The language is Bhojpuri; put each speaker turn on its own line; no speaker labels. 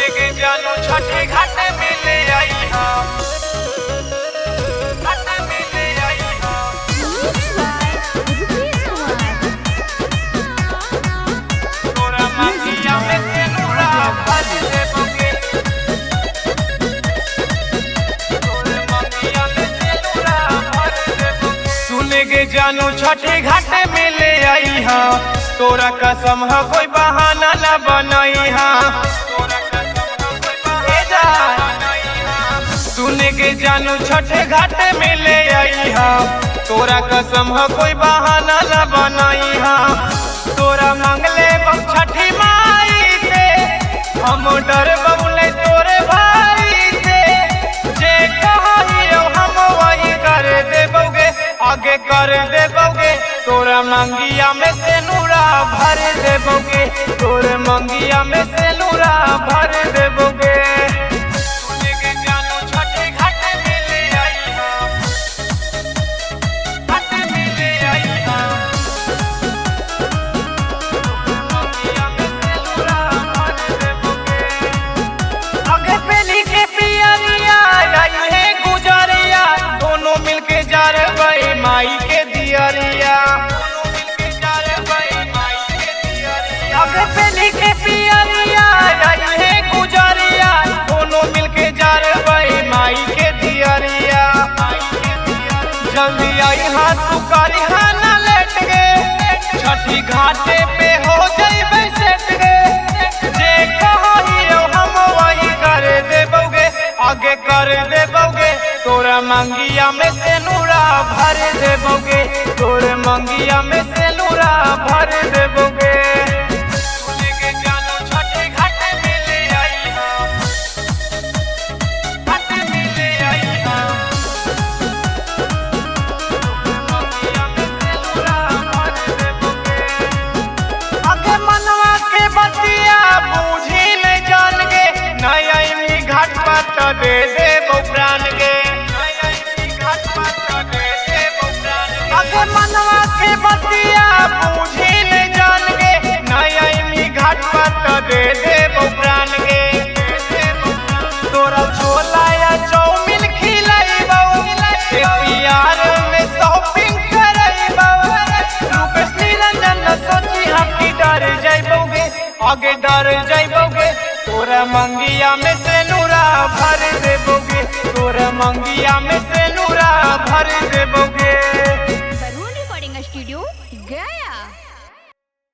लेके जानू छठे घाट मिले आई हाँ, घाट मिले आई हाँ। तोरा मांगिया में सेनुरा भर देबोगे, तोरे मांगिया में सेनुरा भर देबोगे। सुनेगे जानू छठे घाट मिले आई हाँ, तोरा कसम है कोई बहाना न बनाई हाँ, सुने के जानू छठे घाट में ले आई हाँ, तोरा कसम है कोई बहाना न बनाई हाँ। तोरा मंगले बम छठी माई से, हम डर बबुले तोरे भाई से, जे कहियो हम वही कर देबोगे, आगे कर देबोगे। तोरा मंगिया में सेनुरा भर देबोगे, तोरे मंगिया में सेनुरा भर देबोगे। माई के दियरिया अगर पेली के पियरिया आई है गुजरिया, दोनों मिलके जा रे माई के दियरिया। जल्दी आई हाथ पुकारी हाँ ना लेट गे, छठी घाटे पे हो जाइबे सेट गे, जे कहियो हम वही कर देबोगे, आगे कर देबोगे। तोरा मंगिया में सेनुरा भर देबोगे, तोरे मंगिया में सेनुरा भर देबोगे। लेके जानू छठे घाट मिले आई हाँ, घाट मिले आई हाँ, मंगिया में सेनुरा भर देबोगे। आगे मनवा के बतिया बूझी ले जान गे, नई घाट पर तो दे देबो प्राण गे, मनवा के बतिया बूझी ले जान गे, नई घाट पर तो दे देबो प्राण गे। तोरा छोला या चौमिन खिलाइबो, प्यार में शॉपिंग करइबो, रूपेश निरंजन सोची हम की डर जाइबोगे, आगे डर जाइबोगे। तोरा मंगिया में सेनुरा भर देबोगे, तोरा मंगिया में सेनुरा भर देबोगे।